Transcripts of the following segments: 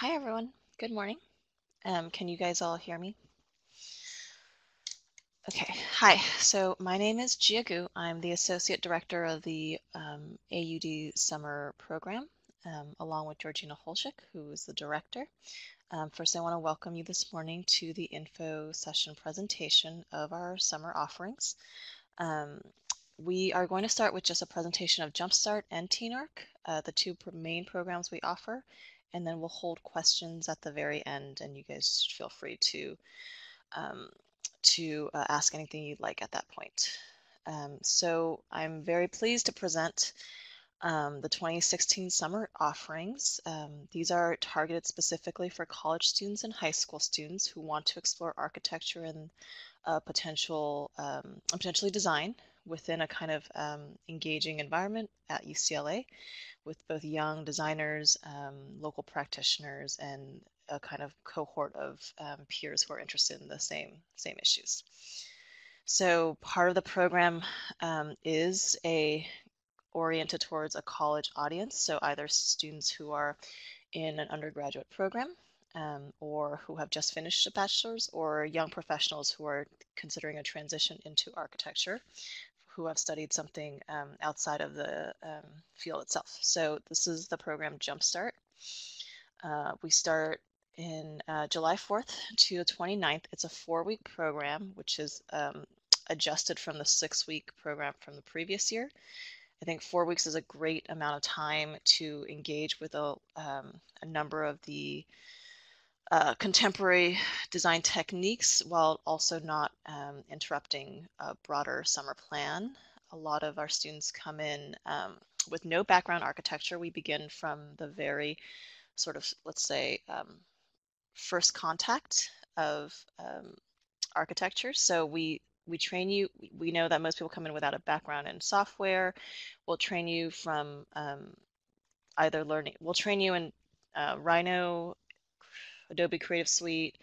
Hi everyone, good morning. Can you guys all hear me? Okay, hi. So my name is Jiagu. I'm the Associate Director of the A.UD Summer Program, along with Georgina Holschik, who is the Director. First, I want to welcome you this morning to the info session presentation of our summer offerings. We are going to start with just a presentation of JumpStart and TeenArch, the two main programs we offer, and then we'll hold questions at the very end, and you guys feel free to ask anything you'd like at that point. So I'm very pleased to present the 2016 summer offerings. These are targeted specifically for college students and high school students who want to explore architecture and potentially design within a kind of engaging environment at UCLA with both young designers, local practitioners, and a kind of cohort of peers who are interested in the same issues. So part of the program is oriented towards a college audience, so either students who are in an undergraduate program or who have just finished a bachelor's, or young professionals who are considering a transition into architecture, who have studied something outside of the field itself. So this is the program JumpStart. We start in July 4th to the 29th. It's a 4-week program, which is adjusted from the 6-week program from the previous year. I think 4 weeks is a great amount of time to engage with a number of the contemporary design techniques while also not interrupting a broader summer plan. A lot of our students come in with no background architecture. We begin from the very sort of, let's say, first contact of architecture. So we train you. We know that most people come in without a background in software. We'll train you from we'll train you in Rhino, Adobe Creative Suite,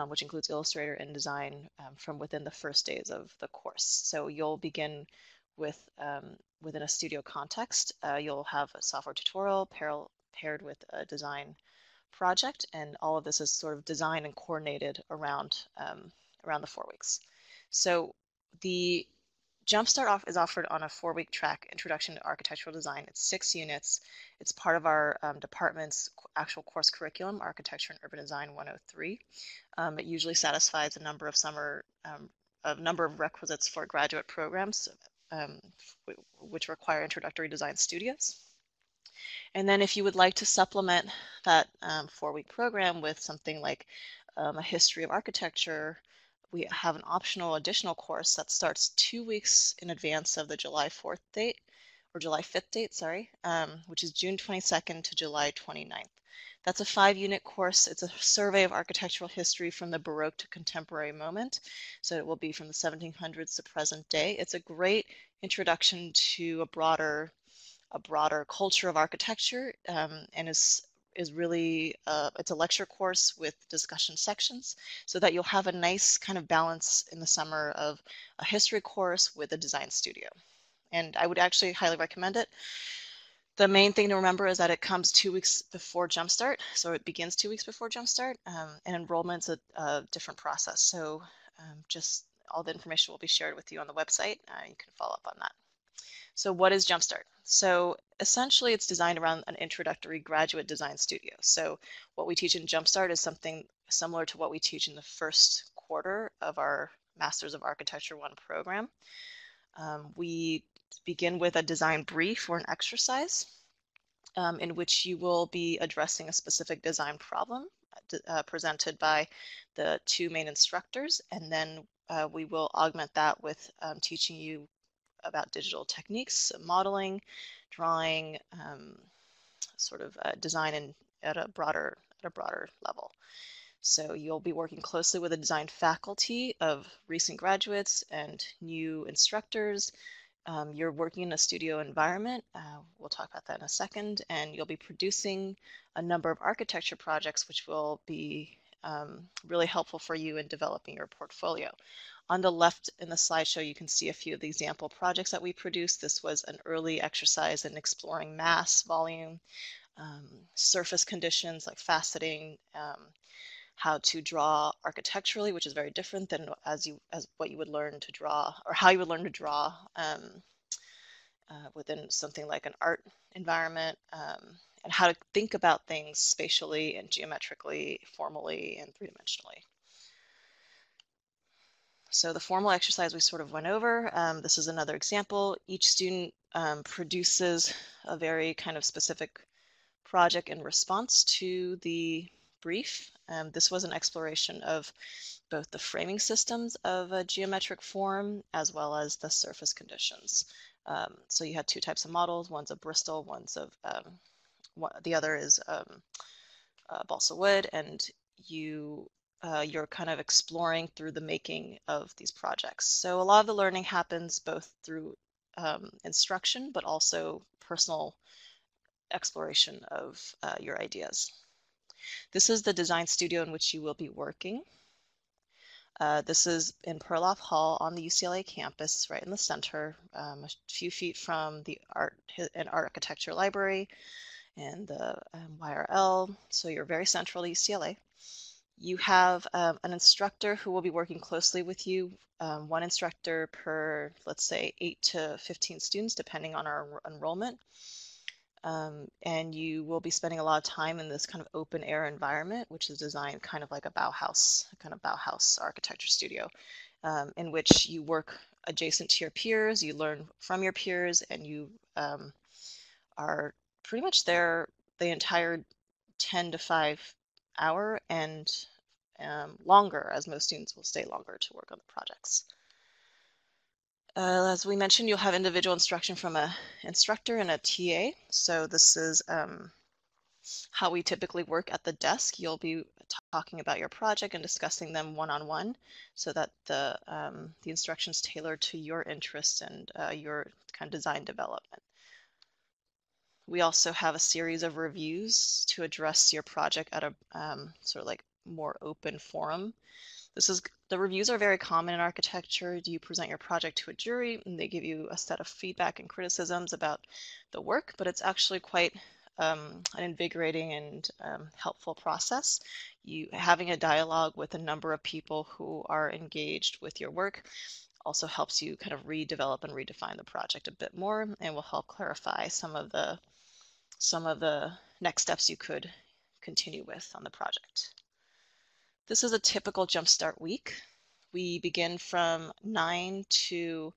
which includes Illustrator, and Design from within the first days of the course. So you'll begin with within a studio context. You'll have a software tutorial paired with a design project, and all of this is sort of designed and coordinated around the 4 weeks. So the JumpStart is offered on a 4-week track, Introduction to Architectural Design. It's 6 units. It's part of our department's actual course curriculum, Architecture and Urban Design 103. It usually satisfies a number of requisites for graduate programs, which require introductory design studios. And then if you would like to supplement that 4-week program with something like a history of architecture, we have an optional additional course that starts 2 weeks in advance of the July 4th date, or July 5th date, sorry, which is June 22nd to July 29th. That's a 5-unit course. It's a survey of architectural history from the Baroque to contemporary moment. So it will be from the 1700s to present day. It's a great introduction to a broader culture of architecture, and is really it's a lecture course with discussion sections, so that you'll have a nice kind of balance in the summer of a history course with a design studio. And I would actually highly recommend it. The main thing to remember is that it comes 2 weeks before JumpStart, so it begins 2 weeks before JumpStart, and enrollment's a different process. So just all the information will be shared with you on the website. You can follow up on that. So what is JumpStart? So essentially it's designed around an introductory graduate design studio. So what we teach in JumpStart is something similar to what we teach in the first quarter of our Masters of Architecture 1 program. We begin with a design brief or an exercise in which you will be addressing a specific design problem presented by the 2 main instructors, and then we will augment that with teaching you about digital techniques, modeling, drawing, sort of design at a broader level. So you'll be working closely with a design faculty of recent graduates and new instructors. You're working in a studio environment. We'll talk about that in a second. And you'll be producing a number of architecture projects, which will be really helpful for you in developing your portfolio. On the left in the slideshow, you can see a few of the example projects that we produced. This was an early exercise in exploring mass, volume, surface conditions like faceting, how to draw architecturally, which is very different than as what you would learn to draw, or how you would learn to draw within something like an art environment, and how to think about things spatially and geometrically, formally, and three-dimensionally. So the formal exercise we sort of went over. This is another example. Each student produces a very kind of specific project in response to the brief. This was an exploration of both the framing systems of a geometric form as well as the surface conditions. So you had two types of models. One's a Bristol, one's of the other is balsa wood, and you're kind of exploring through the making of these projects. So a lot of the learning happens both through instruction, but also personal exploration of your ideas. This is the design studio in which you will be working. This is in Perloff Hall on the UCLA campus, right in the center, a few feet from the art and architecture library and the YRL. So you're very central to UCLA. You have an instructor who will be working closely with you, one instructor per, let's say, 8 to 15 students, depending on our enrollment. And you will be spending a lot of time in this kind of open air environment, which is designed kind of like a Bauhaus, architecture studio, in which you work adjacent to your peers, you learn from your peers, and you are pretty much there the entire 10 to 5 hour and longer, as most students will stay longer to work on the projects. As we mentioned, you'll have individual instruction from an instructor and a TA. So this is how we typically work at the desk. You'll be talking about your project and discussing them one-on-one so that the instructions tailor to your interests and your kind of design development. We also have a series of reviews to address your project at a sort of like more open forum. The reviews are very common in architecture. You present your project to a jury and they give you a set of feedback and criticisms about the work, but it's actually quite an invigorating and helpful process. Having a dialogue with a number of people who are engaged with your work also helps you kind of redevelop and redefine the project a bit more and will help clarify some of the next steps you could continue with on the project. This is a typical JumpStart week. We begin from 9 to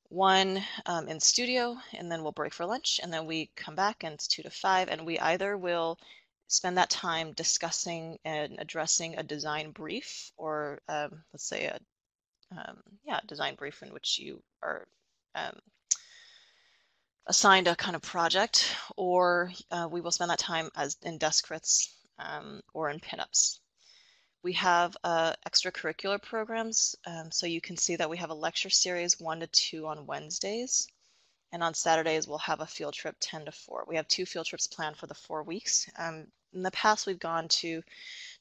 1 in studio, and then we'll break for lunch, and then we come back and it's 2 to 5, and we either will spend that time discussing and addressing a design brief, or let's say a design brief in which you are assigned a kind of project, or we will spend that time as in desk crits or in pinups. We have extracurricular programs, so you can see that we have a lecture series 1 to 2 on Wednesdays, and on Saturdays we'll have a field trip 10 to 4. We have 2 field trips planned for the 4 weeks. In the past we've gone to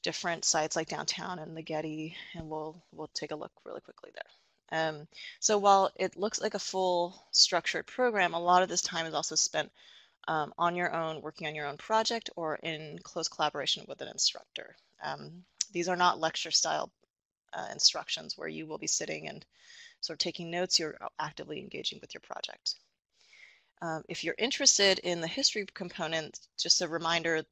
different sites like downtown and the Getty, and we'll take a look really quickly there. So while it looks like a full structured program, a lot of this time is also spent on your own, working on your own project, or in close collaboration with an instructor. These are not lecture style instructions where you will be sitting and sort of taking notes. You're actively engaging with your project. If you're interested in the history component, just a reminder,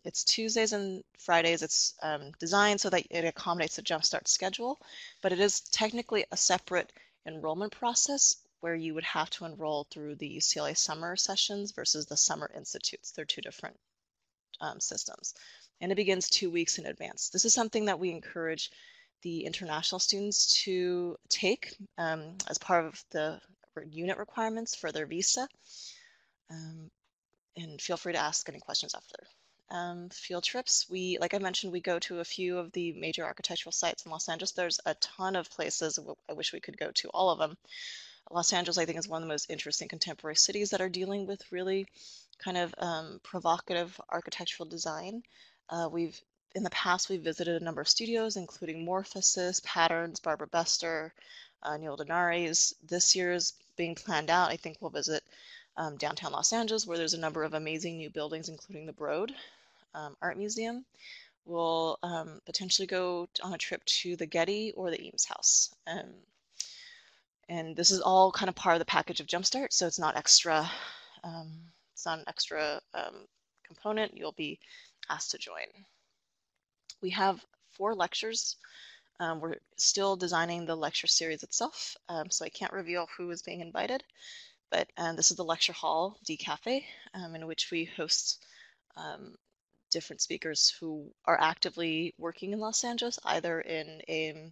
it's Tuesdays and Fridays. It's designed so that it accommodates the JumpStart schedule, but it is technically a separate enrollment process where you would have to enroll through the UCLA summer sessions versus the summer institutes. They're 2 different systems. And it begins 2 weeks in advance. This is something that we encourage the international students to take as part of the unit requirements for their visa. And feel free to ask any questions after. Field trips, like I mentioned, we go to a few of the major architectural sites in Los Angeles. There's a ton of places. I wish we could go to all of them. Los Angeles, I think, is one of the most interesting contemporary cities that are dealing with really kind of provocative architectural design. In the past, we've visited a number of studios, including Morphosis, Patterns, Barbara Bester, Neil Denari's. This year's being planned out. I think we'll visit downtown Los Angeles, where there's a number of amazing new buildings, including the Broad Art Museum. We'll potentially go on a trip to the Getty or the Eames House. And this is all kind of part of the package of JumpStart, so it's not extra. It's not an extra component. You'll be asked to join. We have 4 lectures. We're still designing the lecture series itself, so I can't reveal who is being invited, but this is the lecture hall, D Cafe, in which we host different speakers who are actively working in Los Angeles, either in a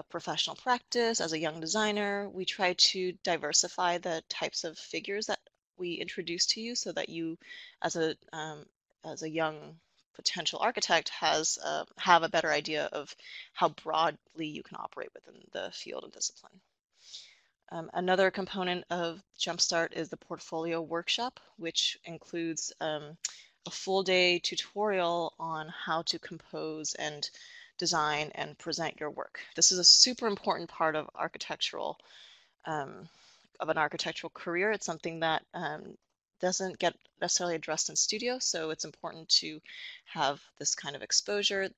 professional practice, as a young designer. We try to diversify the types of figures that we introduce to you so that you, as a young potential architect, have a better idea of how broadly you can operate within the field and discipline. Another component of JumpStart is the portfolio workshop, which includes a full day tutorial on how to compose and design and present your work. This is a super important part of an architectural career. It's something that doesn't get necessarily addressed in studio, so it's important to have this kind of exposure.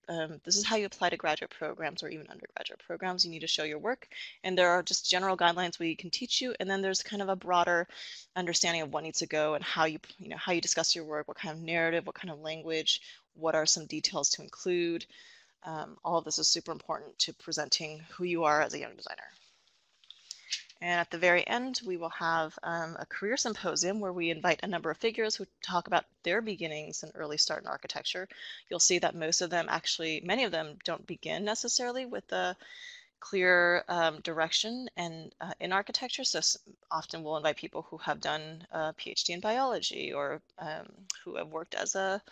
This is how you apply to graduate programs or even undergraduate programs. You need to show your work, and there are just general guidelines we can teach you, and then there's kind of a broader understanding of what needs to go and how you discuss your work, what kind of narrative, what kind of language, what are some details to include. All of this is super important to presenting who you are as a young designer. And at the very end, we will have a career symposium where we invite a number of figures who talk about their beginnings and early start in architecture. You'll see that most of them many of them don't begin necessarily with a clear direction and in architecture. So often we'll invite people who have done a PhD in biology or who have worked as a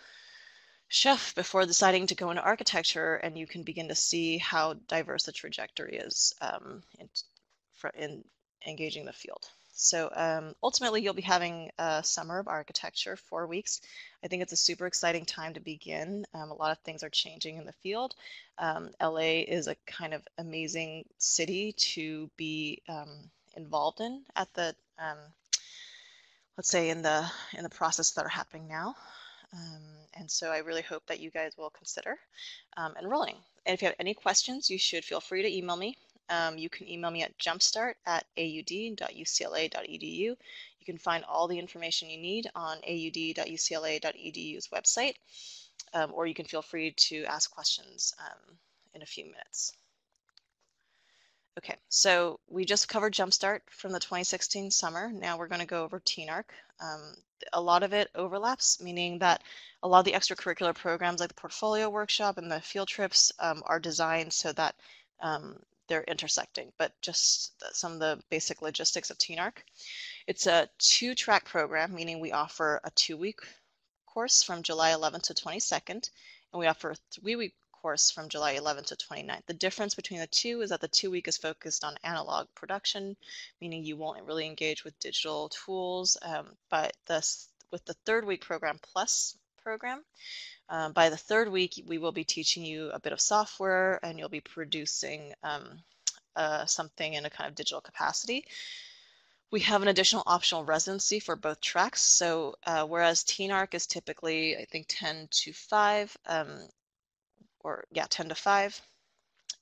chef before deciding to go into architecture, and you can begin to see how diverse the trajectory is in engaging the field. So ultimately, you'll be having a summer of architecture, 4 weeks. I think it's a super exciting time to begin. A lot of things are changing in the field. LA is a kind of amazing city to be involved in at the, let's say, in the process that are happening now. And so I really hope that you guys will consider enrolling. And if you have any questions, you should feel free to email me. You can email me at jumpstart@aud.ucla.edu. You can find all the information you need on aud.ucla.edu's website, or you can feel free to ask questions in a few minutes. Okay, so we just covered JumpStart from the 2016 summer. Now we're going to go over TeenArch. A lot of it overlaps, meaning that a lot of the extracurricular programs like the portfolio workshop and the field trips are designed so that they're intersecting, but just some of the basic logistics of TeenArch. It's a 2-track program, meaning we offer a 2-week course from July 11th to 22nd, and we offer a 3-week course from July 11th to 29th. The difference between the two is that the 2-week is focused on analog production, meaning you won't really engage with digital tools, but with the 3rd week program plus program, by the 3rd week, we will be teaching you a bit of software, and you'll be producing something in a kind of digital capacity. We have an additional optional residency for both tracks. So whereas TeenArch is typically, I think, 10 to 5, 10 to 5.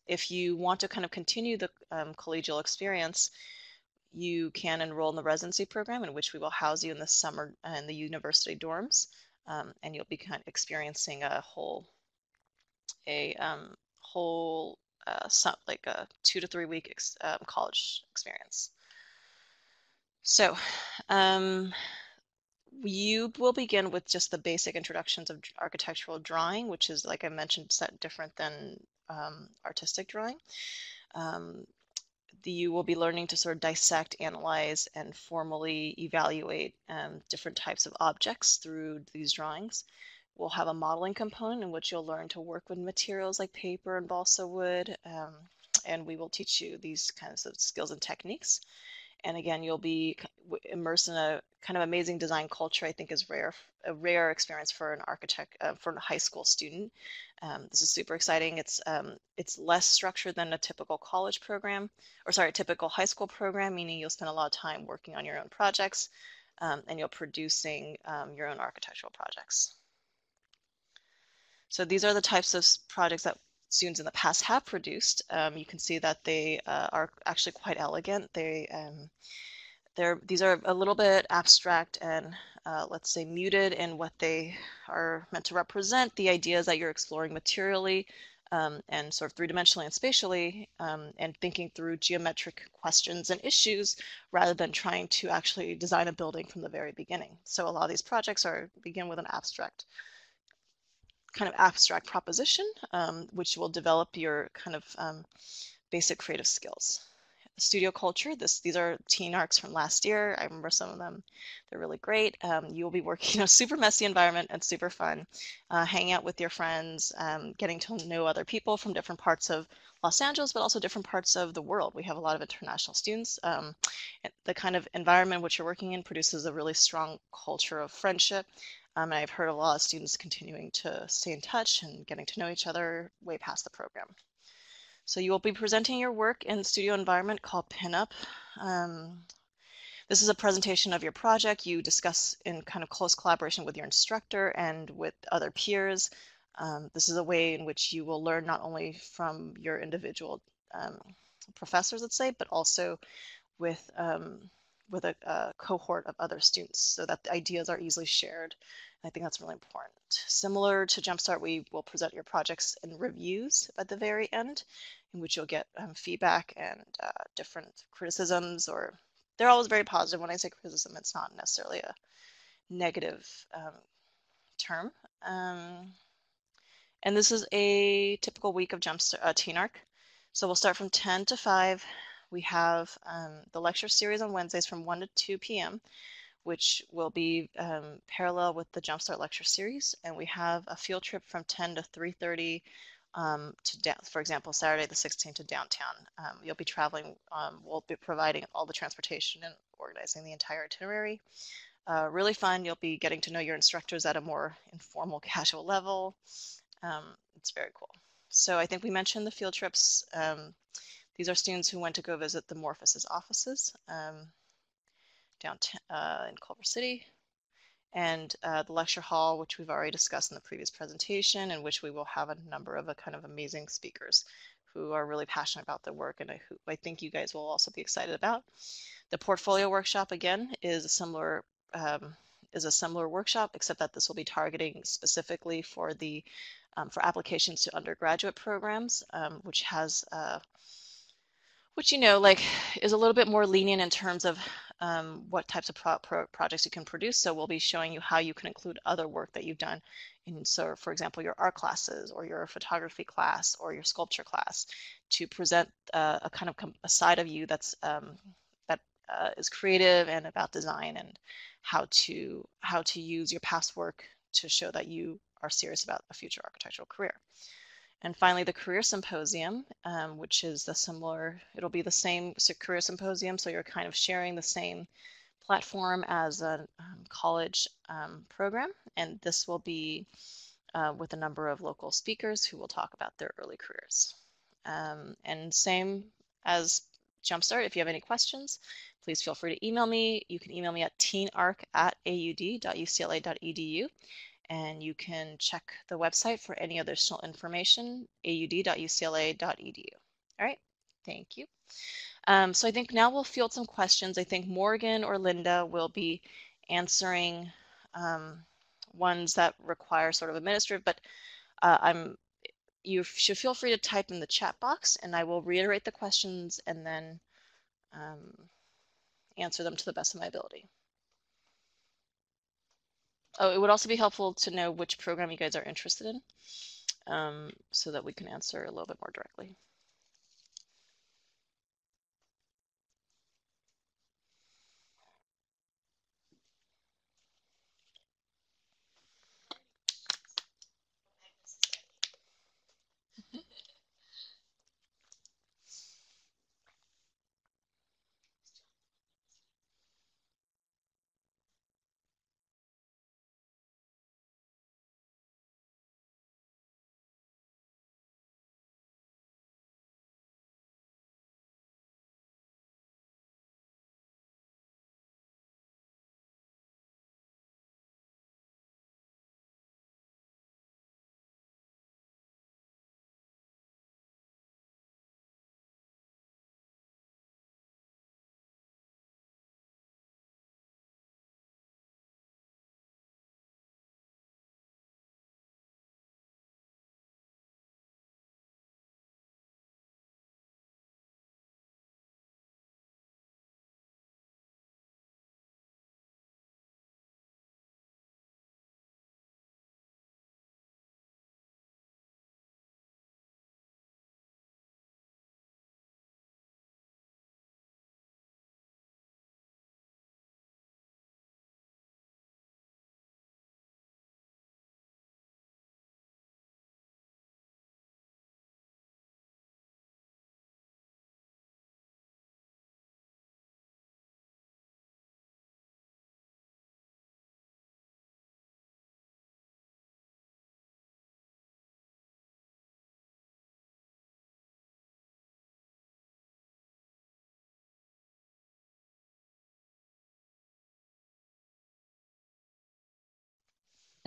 If you want to kind of continue the collegial experience, you can enroll in the residency program, in which we will house you in the summer in the university dorms. And you'll be kind of experiencing a like a 2 to 3 week college experience. So you will begin with just the basic introductions of architectural drawing, which is, like I mentioned, set different than artistic drawing. You will be learning to sort of dissect, analyze, and formally evaluate different types of objects through these drawings. We'll have a modeling component in which you'll learn to work with materials like paper and balsa wood, and we will teach you these kinds of skills and techniques. And again, you'll be immersed in a kind of amazing design culture. I think is a rare experience for an architect, for a high school student. This is super exciting. It's less structured than a typical college program, or sorry, a typical high school program, meaning you'll spend a lot of time working on your own projects. and you're producing your own architectural projects. So these are the types of projects that students in the past have produced. You can see that they are actually quite elegant. These are a little bit abstract and let's say muted in what they are meant to represent. The idea is that you're exploring materially and sort of three-dimensionally and spatially and thinking through geometric questions and issues rather than trying to actually design a building from the very beginning. So a lot of these projects begin with an kind of abstract proposition, which will develop your kind of basic creative skills. Studio culture, these are TeenArchs from last year. I remember some of them. They're really great. You will be working in a super messy environment and super fun, hanging out with your friends, getting to know other people from different parts of Los Angeles, but also different parts of the world. We have a lot of international students. The kind of environment which you're working in produces a really strong culture of friendship. And I've heard a lot of students continuing to stay in touch and getting to know each other way past the program. So you will be presenting your work in the studio environment called Pinup. This is a presentation of your project. You discuss in kind of close collaboration with your instructor and with other peers. This is a way in which you will learn not only from your individual professors, let's say, but also with a cohort of other students so that the ideas are easily shared. I think that's really important. Similar to JumpStart, we will present your projects in reviews at the very end, in which you'll get feedback and different criticisms, or they're always very positive. When I say criticism, it's not necessarily a negative term. And this is a typical week of JumpStart TeenArch. So we'll start from 10 to 5. We have the lecture series on Wednesdays from 1 to 2 p.m., which will be parallel with the JumpStart lecture series. And we have a field trip from 10 to 3:30 for example, Saturday the 16th to downtown. You'll be traveling, we'll be providing all the transportation and organizing the entire itinerary. Really fun. You'll be getting to know your instructors at a more informal, casual level. It's very cool. So I think we mentioned the field trips. These are students who went to go visit the Morphos's offices downtown in Culver City, and the lecture hall, which we've already discussed in the previous presentation, in which we will have a number of kind of amazing speakers who are really passionate about their work, and I think you guys will also be excited about. The portfolio workshop, again, is a similar workshop, except that this will be targeting specifically for for applications to undergraduate programs, which has which, like, is a little bit more lenient in terms of what types of projects you can produce. So we'll be showing you how you can include other work that you've done in, so for example, your art classes or your photography class or your sculpture class, to present a kind of a side of you that is creative and about design, and how to use your past work to show that you are serious about a future architectural career. And finally, the Career Symposium, which is it'll be the same Career Symposium, so you're kind of sharing the same platform as a college program, and this will be with a number of local speakers who will talk about their early careers. And same as JumpStart, if you have any questions, please feel free to email me. You can email me at teenarch@aud.ucla.edu. And you can check the website for any additional information, aud.ucla.edu. All right, thank you. So I think now we'll field some questions. I think Morgan or Linda will be answering ones that require sort of administrative, but you should feel free to type in the chat box, and I will reiterate the questions and then answer them to the best of my ability. Oh, it would also be helpful to know which program you guys are interested in, so that we can answer a little bit more directly.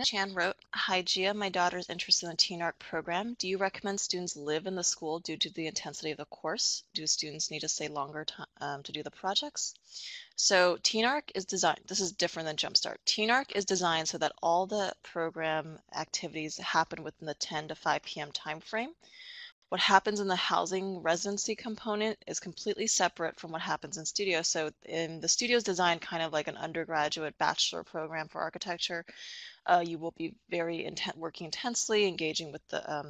Chan wrote, "Hi Gia, my daughter is interested in the TeenArch program. Do you recommend students live in the school due to the intensity of the course? Do students need to stay longer to do the projects?" So TeenArch is designed, this is different than JumpStart. TeenArch is designed so that all the program activities happen within the 10 to 5 p.m. time frame. What happens in the housing residency component is completely separate from what happens in studio. So in the studio is designed kind of like an undergraduate bachelor program for architecture. You will be very working intensely, engaging with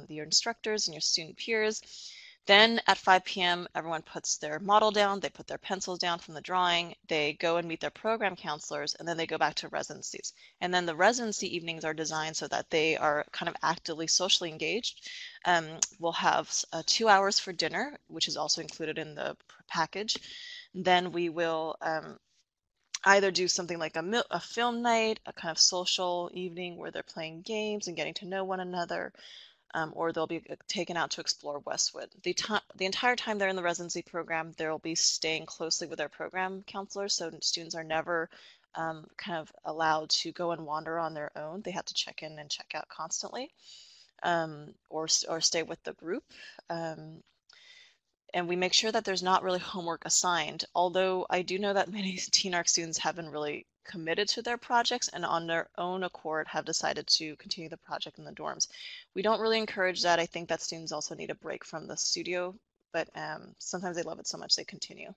your instructors and your student peers. Then at 5 p.m., everyone puts their model down, they put their pencils down from the drawing, they go and meet their program counselors, and then they go back to residencies. And then the residency evenings are designed so that they are kind of actively socially engaged. We'll have 2 hours for dinner, which is also included in the package. Then we will either do something like a film night, a kind of social evening where they're playing games and getting to know one another, or they'll be taken out to explore Westwood. The entire time they're in the residency program, they'll be staying closely with their program counselors, so students are never kind of allowed to go and wander on their own. They have to check in and check out constantly, or stay with the group. And we make sure that there's not really homework assigned, although I do know that many TeenArch students haven't really committed to their projects and on their own accord have decided to continue the project in the dorms. We don't really encourage that. I think that students also need a break from the studio, but sometimes they love it so much they continue.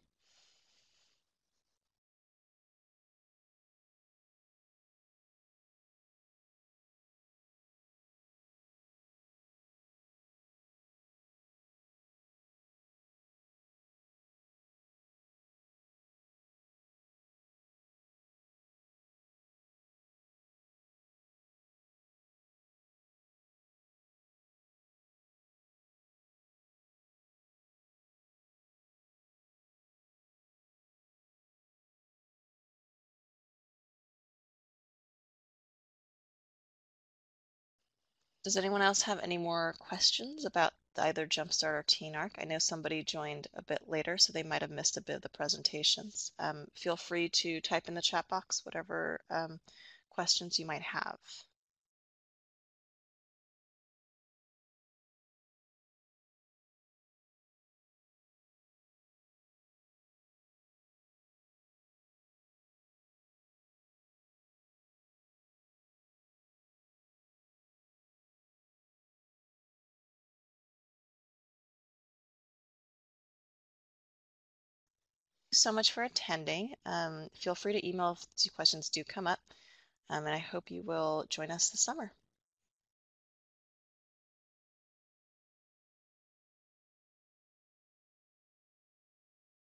Does anyone else have any more questions about either JumpStart or TeenArch? I know somebody joined a bit later, so they might have missed a bit of the presentations. Feel free to type in the chat box whatever questions you might have. So much for attending. Feel free to email if questions do come up, and I hope you will join us this summer.